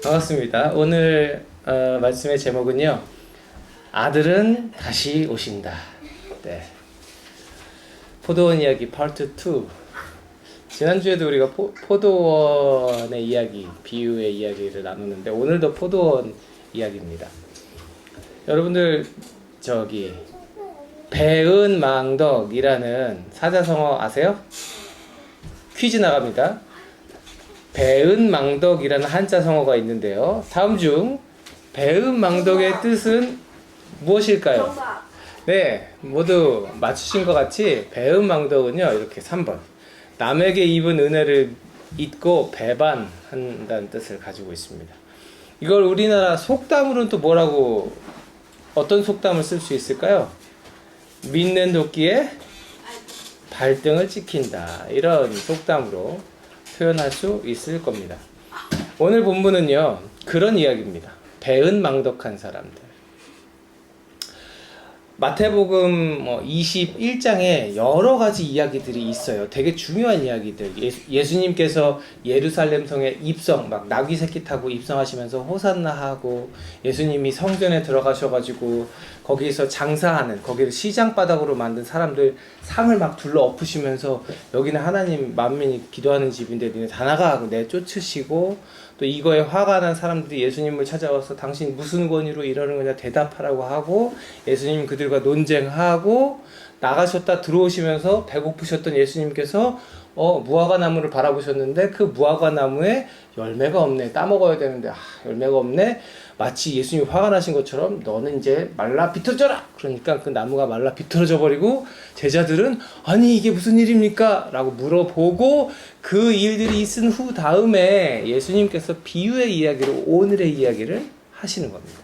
반갑습니다. 오늘 말씀의 제목은요. 아들은 다시 오신다. 네. 포도원 이야기 파트 2. 지난주에도 우리가 포도원의 이야기, 비유의 이야기를 나누는데 오늘도 포도원 이야기입니다. 여러분들 배은망덕이라는 사자성어 아세요? 퀴즈 나갑니다. 배은망덕이라는 한자 성어가 있는데요. 다음 중 배은망덕의 뜻은 무엇일까요? 정답. 네, 모두 맞추신 것 같이 배은망덕은요, 이렇게 3번. 남에게 입은 은혜를 잊고 배반한다는 뜻을 가지고 있습니다. 이걸 우리나라 속담으로는 또 뭐라고, 어떤 속담을 쓸 수 있을까요? 믿는 도끼에 발등을 찍힌다. 이런 속담으로 표현할 수 있을 겁니다. 오늘 본문은요, 그런 이야기입니다. 배은망덕한 사람들. 마태복음 21장에 여러 가지 이야기들이 있어요. 되게 중요한 이야기들. 예수님께서 예루살렘 성에 입성, 막 나귀 새끼 타고 입성하시면서 호산나 하고, 예수님이 성전에 들어가셔가지고 거기서 장사하는, 거기를 시장 바닥으로 만든 사람들 상을 막 둘러 엎으시면서 여기는 하나님 만민이 기도하는 집인데 니네 다 나가 하고 내쫓으시고, 또 이거에 화가 난 사람들이 예수님을 찾아와서 당신 무슨 권위로 이러는 거냐 대답하라고 하고, 예수님 그들과 논쟁하고 나가셨다 들어오시면서 배고프셨던 예수님께서 무화과 나무를 바라보셨는데 그 무화과 나무에 열매가 없네, 따먹어야 되는데 열매가 없네. 마치 예수님이 화가 나신 것처럼 너는 이제 말라 비틀어져라. 그러니까 그 나무가 말라 비틀어져 버리고, 제자들은 아니 이게 무슨 일입니까? 라고 물어보고, 그 일들이 있은 후 다음에 예수님께서 비유의 이야기로 오늘의 이야기를 하시는 겁니다.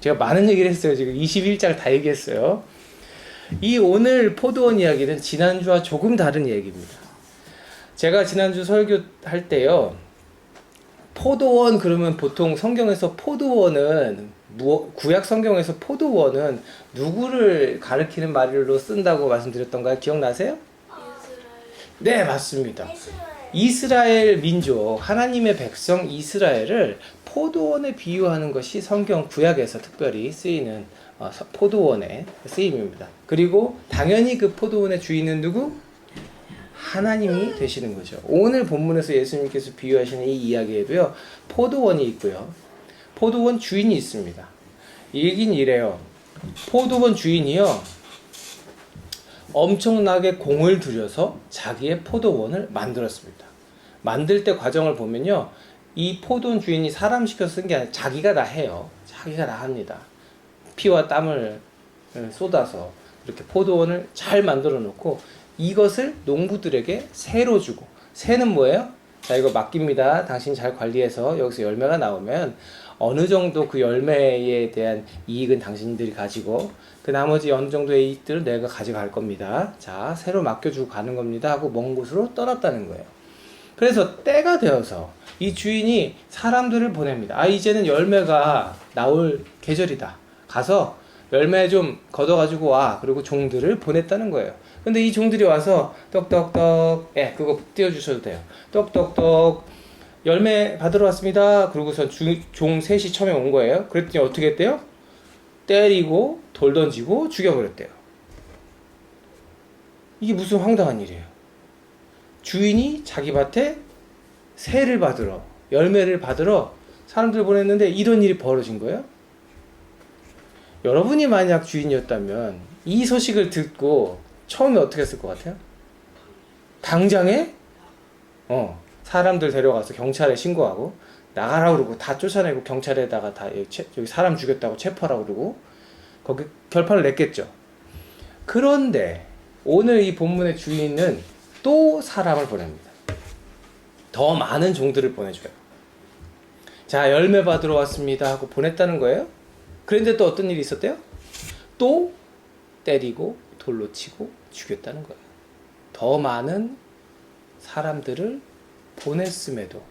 제가 많은 얘기를 했어요. 지금 21장 다 얘기했어요. 이 오늘 포도원 이야기는 지난주와 조금 다른 얘기입니다. 제가 지난주 설교할 때요, 포도원 그러면 보통 성경에서 포도원은, 구약 성경에서 포도원은 누구를 가리키는 말로 쓴다고 말씀드렸던가요? 기억나세요? 네, 맞습니다. 이스라엘 민족, 하나님의 백성 이스라엘을 포도원에 비유하는 것이 성경 구약에서 특별히 쓰이는 포도원의 쓰임입니다. 그리고 당연히 그 포도원의 주인은 누구? 하나님이 되시는 거죠. 오늘 본문에서 예수님께서 비유하시는 이 이야기에도요, 포도원이 있고요, 포도원 주인이 있습니다. 이 얘기는 이래요. 포도원 주인이요, 엄청나게 공을 들여서 자기의 포도원을 만들었습니다. 만들 때 과정을 보면요, 이 포도원 주인이 사람 시켜서 쓴 게 아니라 자기가 다 해요. 자기가 다 합니다. 피와 땀을 쏟아서 이렇게 포도원을 잘 만들어 놓고, 이것을 농부들에게 새로 주고, 새는 뭐예요? 자, 이거 맡깁니다. 당신 잘 관리해서 여기서 열매가 나오면 어느 정도 그 열매에 대한 이익은 당신들이 가지고, 그 나머지 어느 정도의 이익들은 내가 가져갈 겁니다. 자, 새로 맡겨주고 가는 겁니다 하고 먼 곳으로 떠났다는 거예요. 그래서 때가 되어서 이 주인이 사람들을 보냅니다. 이제는 열매가 나올 계절이다. 가서 열매 좀 걷어가지고 와. 그리고 종들을 보냈다는 거예요. 근데 이 종들이 와서 떡떡떡, 그거 띄워주셔도 돼요. 떡떡떡, 열매 받으러 왔습니다. 그러고선 종 셋이 처음에 온 거예요. 그랬더니 어떻게 했대요? 때리고 돌 던지고 죽여버렸대요. 이게 무슨 황당한 일이에요. 주인이 자기 밭에 새를 받으러, 열매를 받으러 사람들 보냈는데 이런 일이 벌어진 거예요? 여러분이 만약 주인이었다면 이 소식을 듣고 처음에 어떻게 했을 것 같아요? 당장에 사람들 데려가서 경찰에 신고하고 나가라고 그러고 다 쫓아내고, 경찰에다가 다 여기 사람 죽였다고 체포하라고 그러고 거기 결판을 냈겠죠. 그런데 오늘 이 본문의 주인은 또 사람을 보냅니다. 더 많은 종들을 보내줘요. 자, 열매 받으러 왔습니다 하고 보냈다는 거예요. 그런데 또 어떤 일이 있었대요? 또 때리고 돌로 치고 죽였다는 거예요. 더 많은 사람들을 보냈음에도.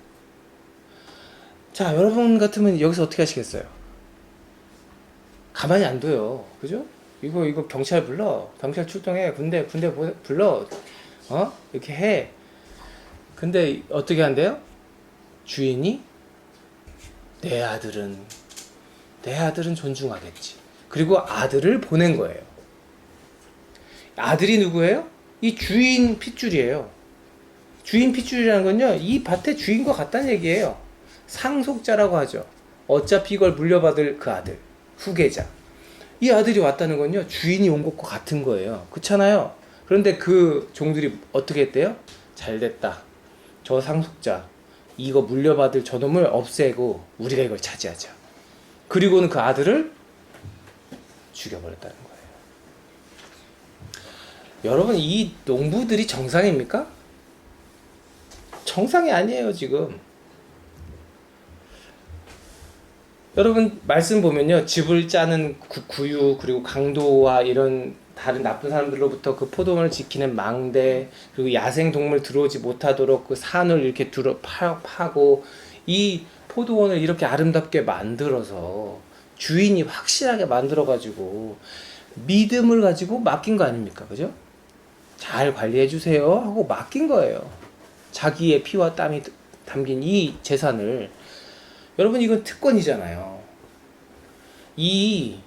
자, 여러분 같으면 여기서 어떻게 하시겠어요? 가만히 안 둬요. 그죠? 이거 경찰 불러. 경찰 출동해. 군대 불러. 이렇게 해. 근데 어떻게 한대요? 주인이 내 아들은 존중하겠지. 그리고 아들을 보낸 거예요. 아들이 누구예요? 이 주인 핏줄이에요. 주인 핏줄이라는 건요, 이 밭의 주인과 같다는 얘기예요. 상속자라고 하죠. 어차피 이걸 물려받을 그 아들, 후계자. 이 아들이 왔다는 건요, 주인이 온 것과 같은 거예요. 그렇잖아요. 그런데 그 종들이 어떻게 했대요? 잘됐다. 저 상속자, 이거 물려받을 저놈을 없애고 우리가 이걸 차지하자. 그리고는 그 아들을 죽여버렸다는 거예요. 여러분, 이 농부들이 정상입니까? 정상이 아니에요, 지금. 여러분, 말씀 보면요, 즙을 짜는 구유, 그리고 강도와 이런 다른 나쁜 사람들로부터 그 포도원을 지키는 망대, 그리고 야생 동물 들어오지 못하도록 그 산을 이렇게 파고, 이 포도원을 이렇게 아름답게 만들어서 주인이 확실하게 만들어가지고 믿음을 가지고 맡긴 거 아닙니까? 그죠? 잘 관리해 주세요 하고 맡긴 거예요. 자기의 피와 땀이 담긴 이 재산을. 여러분, 이건 특권이잖아요. 이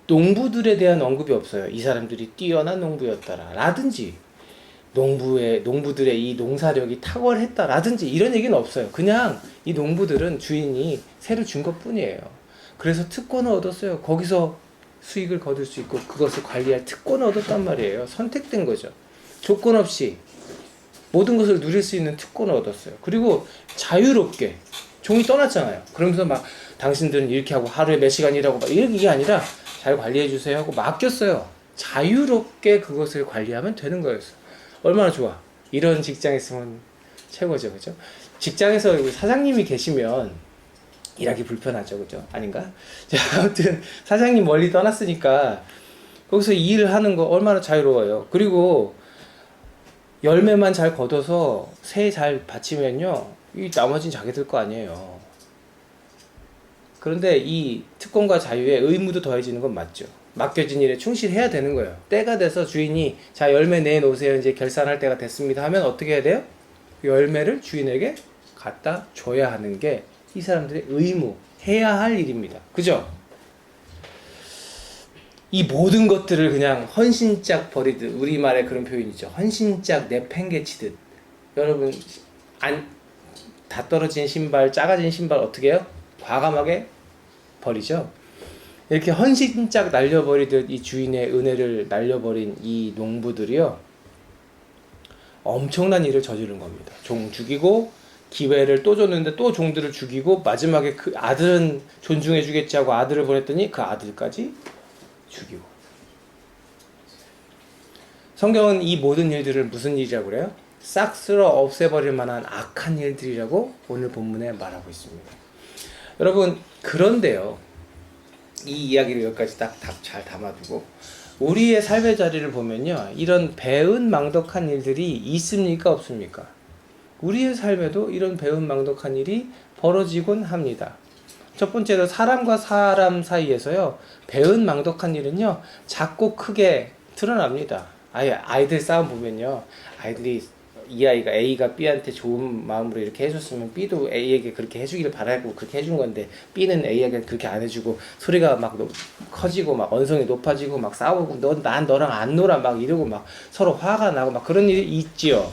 농부들에 대한 언급이 없어요. 이 사람들이 뛰어난 농부였다라 라든지 농부들의 이 농사력이 탁월했다 라든지 이런 얘기는 없어요. 그냥 이 농부들은 주인이 새를 준 것 뿐이에요. 그래서 특권을 얻었어요. 거기서 수익을 거둘 수 있고 그것을 관리할 특권을 얻었단 말이에요. 선택된 거죠. 조건 없이 모든 것을 누릴 수 있는 특권을 얻었어요. 그리고 자유롭게 종이 떠났잖아요. 그러면서 막 당신들은 이렇게 하고 하루에 몇 시간 일하고 막 이게 아니라 잘 관리해 주세요 하고 맡겼어요. 자유롭게 그것을 관리하면 되는 거였어요. 얼마나 좋아. 이런 직장에 있으면 최고죠. 그죠? 직장에서 사장님이 계시면 일하기 불편하죠. 그죠? 아닌가? 자, 아무튼 사장님 멀리 떠났으니까 거기서 일을 하는 거 얼마나 자유로워요. 그리고 열매만 잘 거둬서 새 잘 받치면요, 이 나머지는 자기들 거 아니에요. 그런데 이 특권과 자유에 의무도 더해지는 건 맞죠. 맡겨진 일에 충실해야 되는 거예요. 때가 돼서 주인이 자, 열매 내놓으세요, 이제 결산할 때가 됐습니다 하면 어떻게 해야 돼요? 열매를 주인에게 갖다 줘야 하는 게 이 사람들의 의무, 해야 할 일입니다. 그죠? 이 모든 것들을 그냥 헌신짝 버리듯, 우리말에 그런 표현이죠. 헌신짝 내팽개치듯. 여러분, 다 떨어진 신발, 작아진 신발 어떻게 해요? 과감하게 버리죠. 이렇게 헌신짝 날려버리듯 이 주인의 은혜를 날려버린 이 농부들이요, 엄청난 일을 저지른 겁니다. 종 죽이고 기회를 또 줬는데 또 종들을 죽이고 마지막에 그 아들은 존중해 주겠지 하고 아들을 보냈더니 그 아들까지 죽이고. 성경은 이 모든 일들을 무슨 일이라고 그래요? 싹 쓸어 없애버릴 만한 악한 일들이라고 오늘 본문에 말하고 있습니다. 여러분, 그런데요, 이 이야기를 여기까지 딱 잘 담아두고 우리의 삶의 자리를 보면요, 이런 배은망덕한 일들이 있습니까 없습니까? 우리의 삶에도 이런 배은망덕한 일이 벌어지곤 합니다. 첫 번째로 사람과 사람 사이에서요, 배은망덕한 일은요 작고 크게 드러납니다. 아이들 싸움 보면요, 아이들이 이 아이가 A가 B한테 좋은 마음으로 이렇게 해줬으면 B도 A에게 그렇게 해주기를 바라고 그렇게 해준 건데 B는 A에게 그렇게 안 해주고 소리가 막 커지고 막 언성이 높아지고 막 싸우고 난 너랑 안 놀아 막 이러고 막 서로 화가 나고 막 그런 일이 있지요.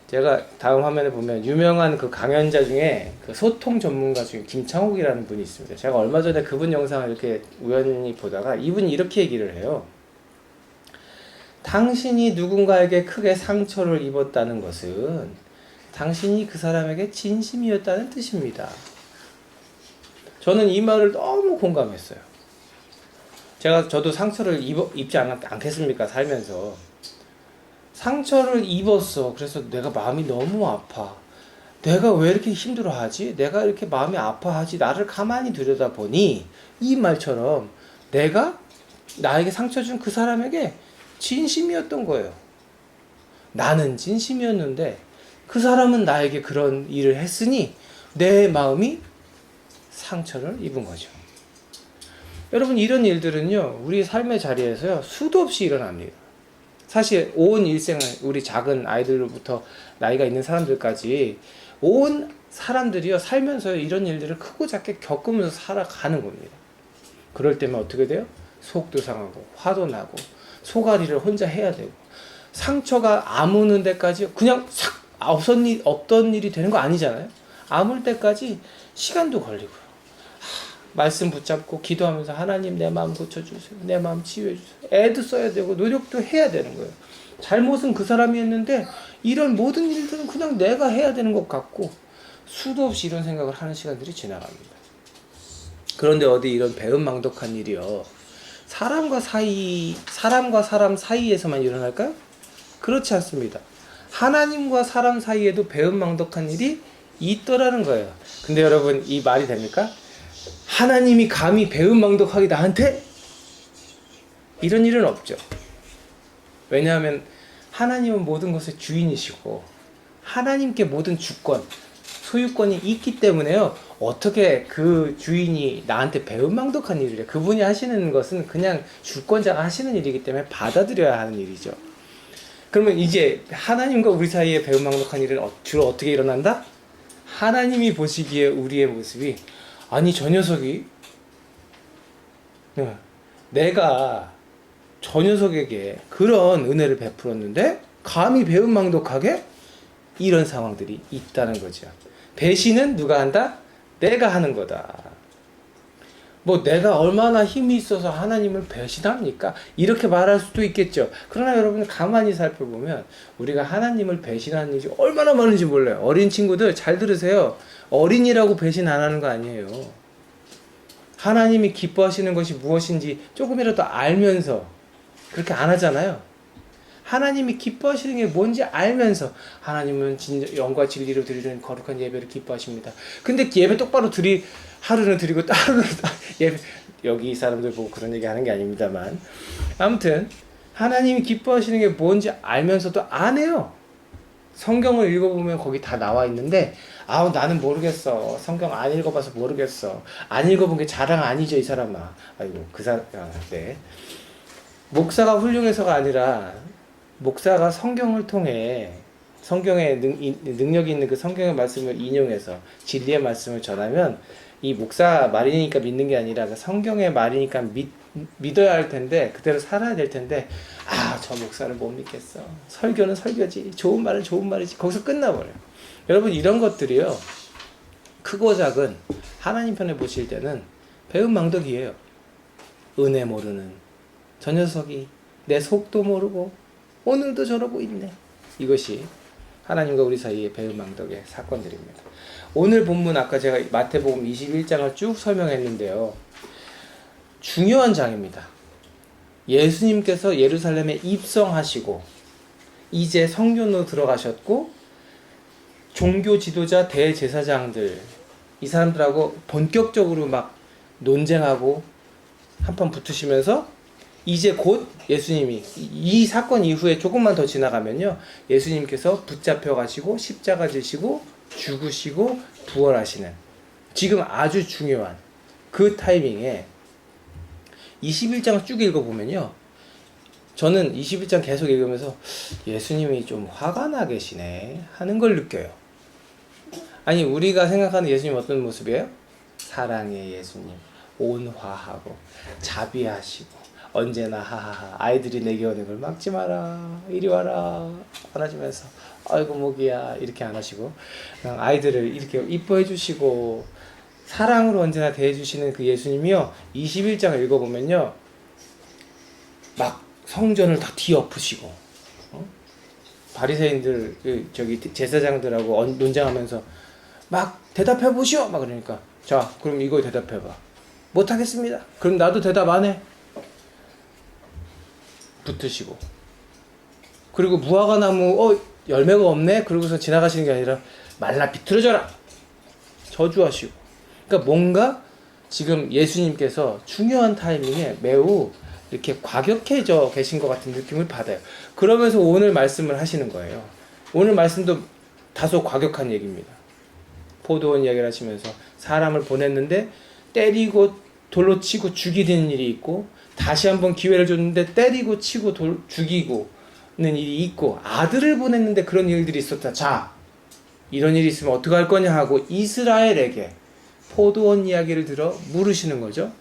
제가 다음 화면에 보면 유명한 그 강연자 중에 그 소통 전문가 중에 김창욱이라는 분이 있습니다. 제가 얼마 전에 그분 영상을 이렇게 우연히 보다가 이분이 이렇게 얘기를 해요. 당신이 누군가에게 크게 상처를 입었다는 것은 당신이 그 사람에게 진심이었다는 뜻입니다. 저는 이 말을 너무 공감했어요. 저도 상처를 입지 않겠습니까? 살면서. 상처를 입었어. 그래서 내가 마음이 너무 아파. 내가 왜 이렇게 힘들어하지? 내가 이렇게 마음이 아파하지? 나를 가만히 들여다보니 이 말처럼 내가 나에게 상처 준 그 사람에게 진심이었던 거예요. 나는 진심이었는데 그 사람은 나에게 그런 일을 했으니 내 마음이 상처를 입은 거죠. 여러분, 이런 일들은요, 우리 삶의 자리에서요 수도 없이 일어납니다. 사실 온 일생을, 우리 작은 아이들로부터 나이가 있는 사람들까지 온 사람들이요 살면서 이런 일들을 크고 작게 겪으면서 살아가는 겁니다. 그럴 때면 어떻게 돼요? 속도 상하고 화도 나고 소가리를 혼자 해야 되고 상처가 아무는 데까지 그냥 싹 없던 일이 되는 거 아니잖아요. 아물 때까지 시간도 걸리고요. 말씀 붙잡고 기도하면서 하나님 내 마음 고쳐주세요. 내 마음 치유해주세요. 애도 써야 되고 노력도 해야 되는 거예요. 잘못은 그 사람이 했는데 이런 모든 일들은 그냥 내가 해야 되는 것 같고 수도 없이 이런 생각을 하는 시간들이 지나갑니다. 그런데 어디 이런 배은망덕한 일이요 사람과 사람 사이에서만 일어날까요? 그렇지 않습니다. 하나님과 사람 사이에도 배은망덕한 일이 있더라는 거예요. 근데 여러분 이 말이 됩니까? 하나님이 감히 배은망덕하게 나한테? 이런 일은 없죠. 왜냐하면 하나님은 모든 것의 주인이시고 하나님께 모든 주권, 소유권이 있기 때문에요. 어떻게 그 주인이 나한테 배은망덕한 일을 해? 그분이 하시는 것은 그냥 주권자가 하시는 일이기 때문에 받아들여야 하는 일이죠. 그러면 이제 하나님과 우리 사이에 배은망덕한 일은 주로 어떻게 일어난다? 하나님이 보시기에 우리의 모습이 아니 저 녀석이 내가 저 녀석에게 그런 은혜를 베풀었는데 감히 배은망덕하게? 이런 상황들이 있다는 거죠. 배신은 누가 한다? 내가 하는 거다. 뭐 내가 얼마나 힘이 있어서 하나님을 배신합니까? 이렇게 말할 수도 있겠죠. 그러나 여러분 가만히 살펴보면 우리가 하나님을 배신하는 일이 얼마나 많은지 몰라요. 어린 친구들 잘 들으세요. 어린이라고 배신 안 하는 거 아니에요. 하나님이 기뻐하시는 것이 무엇인지 조금이라도 알면서 그렇게 안 하잖아요. 하나님이 기뻐하시는 게 뭔지 알면서 하나님은 영과 진리로 드리는 거룩한 예배를 기뻐하십니다. 근데 예배 똑바로 하루는 드리고 하루는 예배 여기 사람들 보고 그런 얘기 하는 게 아닙니다만 아무튼 하나님이 기뻐하시는 게 뭔지 알면서도 안 해요. 성경을 읽어보면 거기 다 나와 있는데 나는 모르겠어. 성경 안 읽어봐서 모르겠어. 안 읽어본 게 자랑 아니죠 이 사람아. 아이고 그 사람 네. 목사가 훌륭해서가 아니라 목사가 성경을 통해 성경의 능력이 있는 그 성경의 말씀을 인용해서 진리의 말씀을 전하면 이 목사 말이니까 믿는 게 아니라 성경의 말이니까 믿어야 할 텐데 그대로 살아야 될 텐데 저 목사를 못 믿겠어. 설교는 설교지. 좋은 말은 좋은 말이지. 거기서 끝나버려요. 여러분 이런 것들이요. 크고 작은 하나님 편에 보실 때는 배은망덕이에요. 은혜 모르는 저 녀석이 내 속도 모르고 오늘도 저러고 있네. 이것이 하나님과 우리 사이의 배은망덕의 사건들입니다. 오늘 본문 아까 제가 마태복음 21장을 쭉 설명했는데요. 중요한 장입니다. 예수님께서 예루살렘에 입성하시고 이제 성전으로 들어가셨고 종교 지도자 대제사장들 이 사람들하고 본격적으로 막 논쟁하고 한판 붙으시면서 이제 곧 예수님이 이 사건 이후에 조금만 더 지나가면요 예수님께서 붙잡혀 가시고 십자가 지시고 죽으시고 부활하시는 지금 아주 중요한 그 타이밍에 21장을 쭉 읽어보면요 저는 21장 계속 읽으면서 예수님이 좀 화가 나 계시네 하는 걸 느껴요. 아니 우리가 생각하는 예수님 어떤 모습이에요? 사랑의 예수님, 온화하고 자비하시고 언제나 하하하 아이들이 내게 오는 걸 막지 마라 이리 와라 안아주면서 아이고 목이야 이렇게 안 하시고 아이들을 이렇게 이뻐해 주시고 사랑으로 언제나 대해주시는 그 예수님이요 21장을 읽어보면요 막 성전을 다 뒤엎으시고 바리새인들 제사장들하고 논쟁하면서 막 대답해 보시오 막 그러니까 자 그럼 이거 대답해봐 못하겠습니다. 그럼 나도 대답 안 해. 붙으시고 그리고 무화과 나무 열매가 없네 그러고서 지나가시는 게 아니라 말라 비틀어져라 저주하시고 그러니까 뭔가 지금 예수님께서 중요한 타이밍에 매우 이렇게 과격해져 계신 것 같은 느낌을 받아요. 그러면서 오늘 말씀을 하시는 거예요. 오늘 말씀도 다소 과격한 얘기입니다. 포도원 이야기를 하시면서 사람을 보냈는데 때리고 돌로 치고 죽이는 일이 있고 다시 한번 기회를 줬는데 때리고 치고 죽이고는 일이 있고 아들을 보냈는데 그런 일들이 있었다. 자, 이런 일이 있으면 어떻게 할 거냐 하고 이스라엘에게 포도원 이야기를 들어 물으시는 거죠.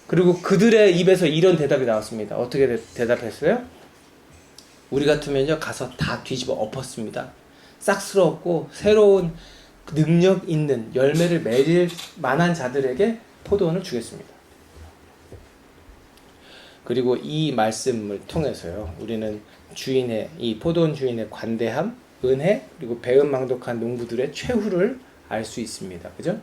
그리고 그들의 입에서 이런 대답이 나왔습니다. 어떻게 대답했어요? 우리 같으면요 가서 다 뒤집어 엎었습니다. 싹스러웠고 새로운 능력 있는 열매를 맺을 만한 자들에게 포도원을 주겠습니다. 그리고 이 말씀을 통해서요 우리는 주인의 이 포도원 주인의 관대함, 은혜 그리고 배은망덕한 농부들의 최후를 알 수 있습니다. 그죠?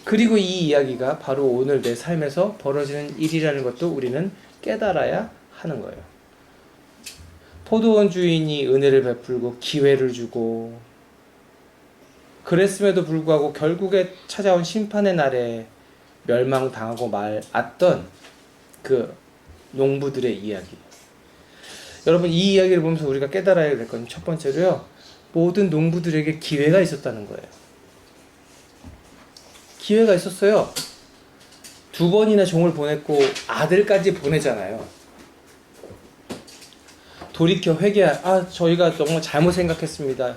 그리고 이 이야기가 바로 오늘 내 삶에서 벌어지는 일이라는 것도 우리는 깨달아야 하는 거예요. 포도원 주인이 은혜를 베풀고 기회를 주고 그랬음에도 불구하고 결국에 찾아온 심판의 날에 멸망당하고 말았던 그 농부들의 이야기. 여러분 이 이야기를 보면서 우리가 깨달아야 될 건 첫 번째로요. 모든 농부들에게 기회가 있었다는 거예요. 기회가 있었어요. 2번이나 종을 보냈고 아들까지 보내잖아요. 돌이켜 저희가 정말 잘못 생각했습니다.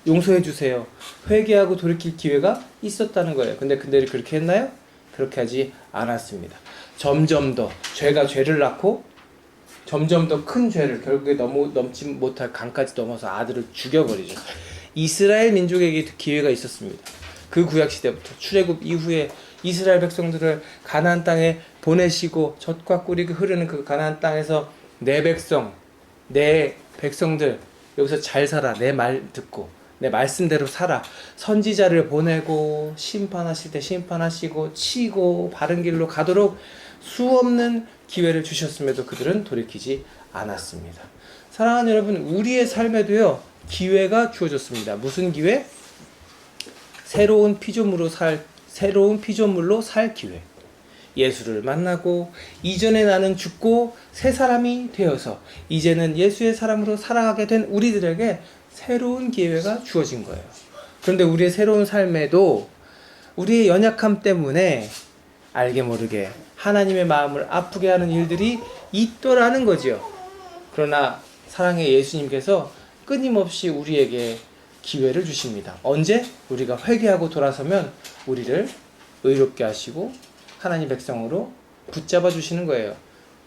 용서해 주세요. 회개하고 돌이킬 기회가 있었다는 거예요. 근데 그들이 그렇게 했나요? 그렇게 하지 않았습니다. 점점 더 죄가 죄를 낳고 점점 더 큰 죄를 결국에 넘지 못할 강까지 넘어서 아들을 죽여버리죠. 이스라엘 민족에게 기회가 있었습니다. 그 구약시대부터 출애굽 이후에 이스라엘 백성들을 가나안 땅에 보내시고 젖과 꿀이 흐르는 그 가나안 땅에서 내 백성들 여기서 잘 살아. 내 말 듣고 내 말씀대로 살아. 선지자를 보내고 심판하실 때 심판하시고 치고 바른 길로 가도록 수없는 기회를 주셨음에도 그들은 돌이키지 않았습니다. 사랑하는 여러분, 우리의 삶에도요 기회가 주어졌습니다. 무슨 기회? 새로운 피조물로 살 기회. 예수를 만나고 이전에 나는 죽고 새 사람이 되어서 이제는 예수의 사람으로 살아가게 된 우리들에게 새로운 기회가 주어진 거예요. 그런데 우리의 새로운 삶에도 우리의 연약함 때문에 알게 모르게 하나님의 마음을 아프게 하는 일들이 있더라는 거지요. 그러나 사랑의 예수님께서 끊임없이 우리에게 기회를 주십니다. 언제? 우리가 회개하고 돌아서면 우리를 의롭게 하시고 하나님 백성으로 붙잡아 주시는 거예요.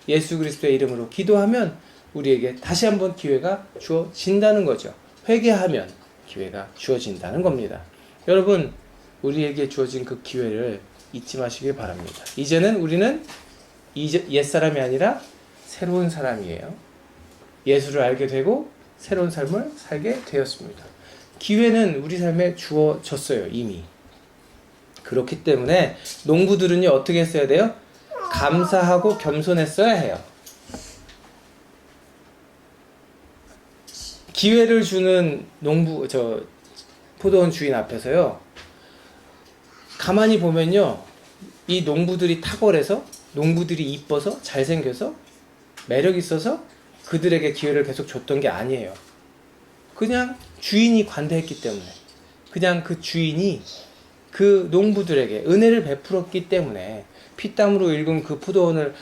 예수 그리스도의 이름으로 기도하면 우리에게 다시 한번 기회가 주어진다는 거죠. 회개하면 기회가 주어진다는 겁니다. 여러분, 우리에게 주어진 그 기회를 잊지 마시길 바랍니다. 이제는 우리는 옛사람이 아니라 새로운 사람이에요. 예수를 알게 되고 새로운 삶을 살게 되었습니다. 기회는 우리 삶에 주어졌어요, 이미. 그렇기 때문에 농부들은요 어떻게 했어야 돼요? 감사하고 겸손했어야 해요. 기회를 주는 포도원 주인 앞에서요 가만히 보면요 이 농부들이 탁월해서, 농부들이 이뻐서, 잘생겨서, 매력 있어서 그들에게 기회를 계속 줬던 게 아니에요. 그냥 주인이 관대했기 때문에, 그냥 그 주인이 그 농부들에게 은혜를 베풀었기 때문에 피땀으로 읽은 그 포도원을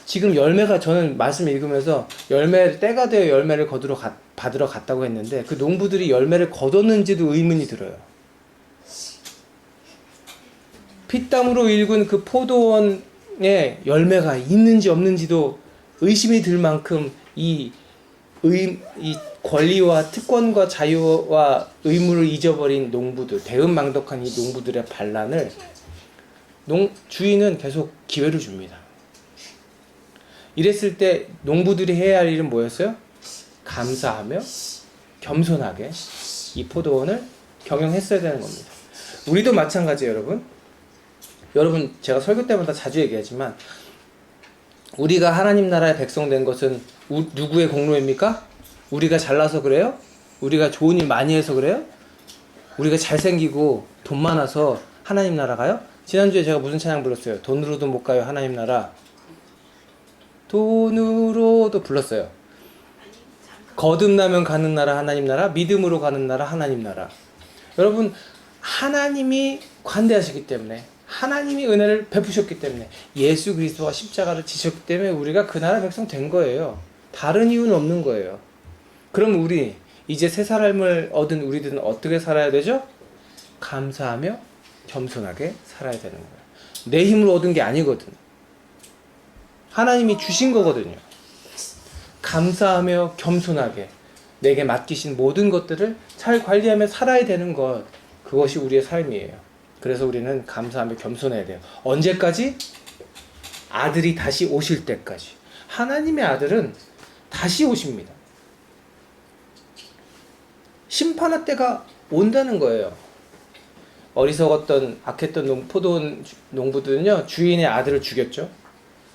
지금 열매가, 저는 말씀 읽으면서 때가 되어 열매를 받으러 갔다고 했는데 그 농부들이 열매를 거뒀는지도 의문이 들어요. 피땀으로 읽은 그 포도원에 열매가 있는지 없는지도 의심이 들 만큼 이 권리와 특권과 자유와 의무를 잊어버린 농부들, 배은망덕한 이 농부들의 반란을 주인은 계속 기회를 줍니다. 이랬을 때 농부들이 해야 할 일은 뭐였어요? 감사하며 겸손하게 이 포도원을 경영했어야 되는 겁니다. 우리도 마찬가지예요, 여러분. 여러분, 제가 설교 때마다 자주 얘기하지만 우리가 하나님 나라의 백성 된 것은 누구의 공로입니까? 우리가 잘나서 그래요? 우리가 좋은 일 많이 해서 그래요? 우리가 잘생기고 돈 많아서 하나님 나라 가요? 지난주에 제가 무슨 찬양 불렀어요? 돈으로도 못 가요 하나님 나라. 돈으로도 불렀어요. 거듭나면 가는 나라 하나님 나라, 믿음으로 가는 나라 하나님 나라. 여러분, 하나님이 관대하시기 때문에, 하나님이 은혜를 베푸셨기 때문에, 예수 그리스도와 십자가를 지셨기 때문에 우리가 그 나라 백성 된 거예요. 다른 이유는 없는 거예요. 그럼 우리 이제 새 사람을 얻은 우리들은 어떻게 살아야 되죠? 감사하며 겸손하게 살아야 되는 거예요. 내 힘으로 얻은 게 아니거든. 하나님이 주신 거거든요. 감사하며 겸손하게 내게 맡기신 모든 것들을 잘 관리하며 살아야 되는 것, 그것이 우리의 삶이에요. 그래서 우리는 감사하며 겸손해야 돼요. 언제까지? 아들이 다시 오실 때까지. 하나님의 아들은 다시 오십니다. 심판할 때가 온다는 거예요. 어리석었던 악했던 포도원 농부들은요, 주인의 아들을 죽였죠.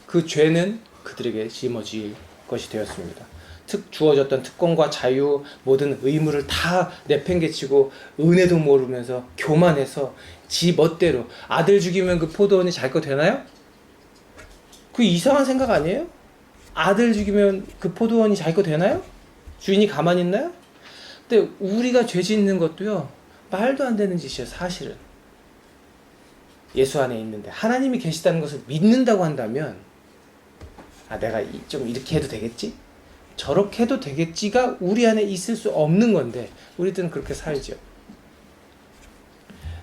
그 죄는 그들에게 짊어질 것이 되었습니다. 주어졌던 특권과 자유, 모든 의무를 다 내팽개치고 은혜도 모르면서 교만해서 지 멋대로 아들 죽이면 그 포도원이 자기 거 되나요? 그 이상한 생각 아니에요? 아들 죽이면 그 포도원이 자기 거 되나요? 주인이 가만히 있나요? 근데 우리가 죄 짓는 것도요, 말도 안 되는 짓이에요. 사실은 예수 안에 있는데 하나님이 계시다는 것을 믿는다고 한다면, 아, 내가 좀 이렇게 해도 되겠지? 저렇게 해도 되겠지가 우리 안에 있을 수 없는 건데 우리들은 그렇게 살죠.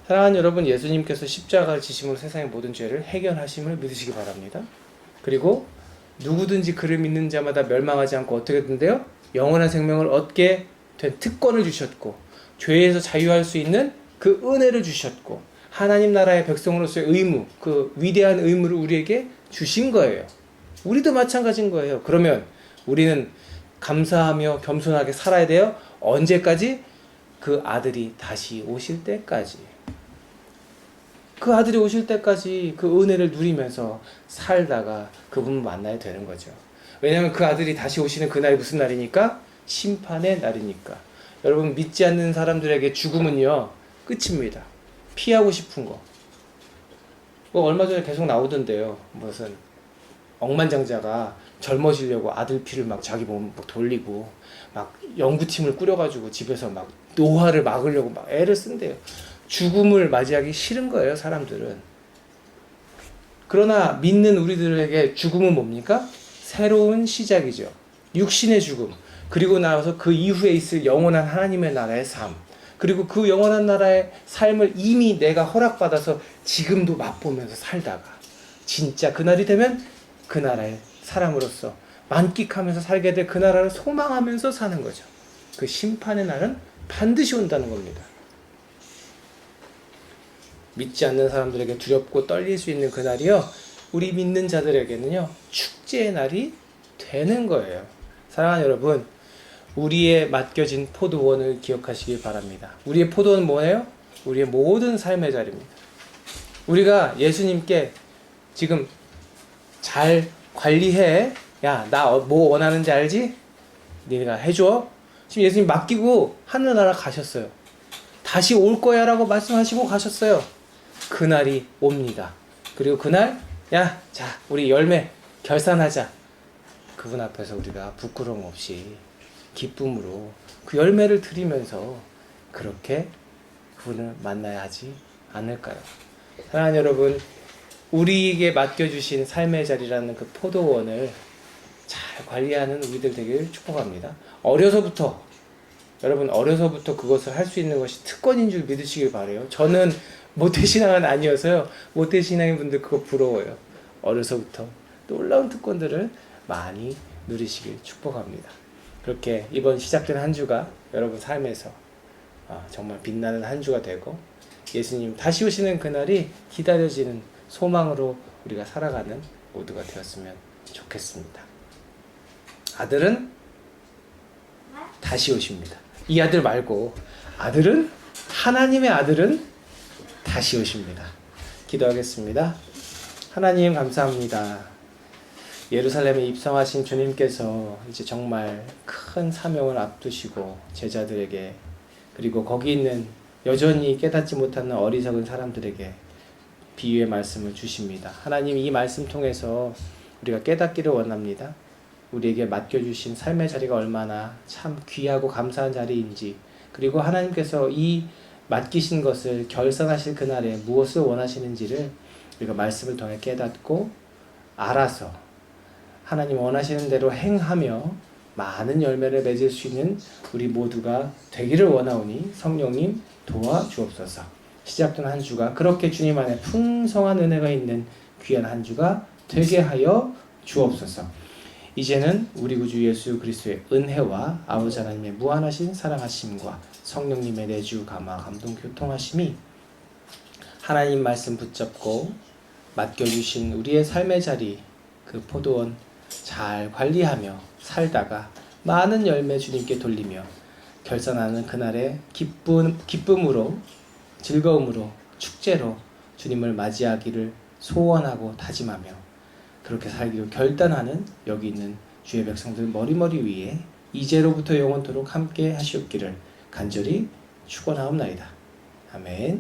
사랑하는 여러분, 예수님께서 십자가를 지심으로 세상의 모든 죄를 해결하심을 믿으시기 바랍니다. 그리고 누구든지 그를 믿는 자마다 멸망하지 않고 어떻게 된대요? 영원한 생명을 얻게 된 특권을 주셨고, 죄에서 자유할 수 있는 그 은혜를 주셨고, 하나님 나라의 백성으로서의 의무, 그 위대한 의무를 우리에게 주신 거예요. 우리도 마찬가지인 거예요. 그러면 우리는 감사하며 겸손하게 살아야 돼요. 언제까지? 그 아들이 다시 오실 때까지. 그 아들이 오실 때까지 그 은혜를 누리면서 살다가 그분을 만나야 되는 거죠. 왜냐하면 그 아들이 다시 오시는 그날이 무슨 날이니까? 심판의 날이니까. 여러분, 믿지 않는 사람들에게 죽음은요, 끝입니다. 피하고 싶은 거. 뭐 얼마 전에 계속 나오던데요. 무슨 억만장자가 젊어지려고 아들 피를 막 자기 몸 막 돌리고 막 연구팀을 꾸려가지고 집에서 막 노화를 막으려고 막 애를 쓴대요. 죽음을 맞이하기 싫은 거예요, 사람들은. 그러나 믿는 우리들에게 죽음은 뭡니까? 새로운 시작이죠. 육신의 죽음. 그리고 나서 그 이후에 있을 영원한 하나님의 나라의 삶. 그리고 그 영원한 나라의 삶을 이미 내가 허락받아서 지금도 맛보면서 살다가 진짜 그날이 되면 그 나라의 사람으로서 만끽하면서 살게 될 그 나라를 소망하면서 사는 거죠. 그 심판의 날은 반드시 온다는 겁니다. 믿지 않는 사람들에게 두렵고 떨릴 수 있는 그 날이요, 우리 믿는 자들에게는요, 축제의 날이 되는 거예요. 사랑하는 여러분, 우리의 맡겨진 포도원을 기억하시길 바랍니다. 우리의 포도원은 뭐예요? 우리의 모든 삶의 자리입니다. 우리가 예수님께 지금 잘 관리해. 야, 나 뭐 원하는지 알지? 네가 해줘. 지금 예수님 맡기고 하늘나라 가셨어요. 다시 올 거야 라고 말씀하시고 가셨어요. 그날이 옵니다. 그리고 그날, 야, 자, 우리 열매 결산하자. 그분 앞에서 우리가 부끄러움 없이 기쁨으로 그 열매를 드리면서 그렇게 그분을 만나야 하지 않을까요? 사랑하는 여러분, 우리에게 맡겨주신 삶의 자리라는 그 포도원을 잘 관리하는 우리들 되기를 축복합니다. 여러분 어려서부터 그것을 할 수 있는 것이 특권인 줄 믿으시길 바라요. 저는 모태신앙은 아니어서요, 모태신앙인 분들 그거 부러워요. 어려서부터 놀라운 특권들을 많이 누리시길 축복합니다. 그렇게 이번 시작된 한 주가 여러분 삶에서 정말 빛나는 한 주가 되고, 예수님 다시 오시는 그날이 기다려지는 소망으로 우리가 살아가는 모두가 되었으면 좋겠습니다. 아들은 다시 오십니다. 이 아들 말고 아들은, 하나님의 아들은 다시 오십니다. 기도하겠습니다. 하나님 감사합니다. 예루살렘에 입성하신 주님께서 이제 정말 큰 사명을 앞두시고 제자들에게, 그리고 거기 있는 여전히 깨닫지 못하는 어리석은 사람들에게 비유의 말씀을 주십니다. 하나님, 이 말씀 통해서 우리가 깨닫기를 원합니다. 우리에게 맡겨주신 삶의 자리가 얼마나 참 귀하고 감사한 자리인지, 그리고 하나님께서 이 맡기신 것을 결산하실 그날에 무엇을 원하시는지를 우리가 말씀을 통해 깨닫고 알아서 하나님 원하시는 대로 행하며 많은 열매를 맺을 수 있는 우리 모두가 되기를 원하오니 성령님 도와주옵소서. 시작된 한 주가 그렇게 주님 안에 풍성한 은혜가 있는 귀한 한 주가 되게 하여 주옵소서. 이제는 우리 구주 예수 그리스도의 은혜와 아버지 하나님의 무한하신 사랑하심과 성령님의 내주 감화 감동 교통하심이 하나님 말씀 붙잡고 맡겨주신 우리의 삶의 자리 그 포도원 잘 관리하며 살다가 많은 열매 주님께 돌리며 결산하는 그날의 기쁨으로 즐거움으로 축제로 주님을 맞이하기를 소원하고 다짐하며 그렇게 살기로 결단하는 여기 있는 주의 백성들 머리머리 위에 이제로부터 영원토록 함께 하시옵기를 간절히 축원하옵나이다. 아멘.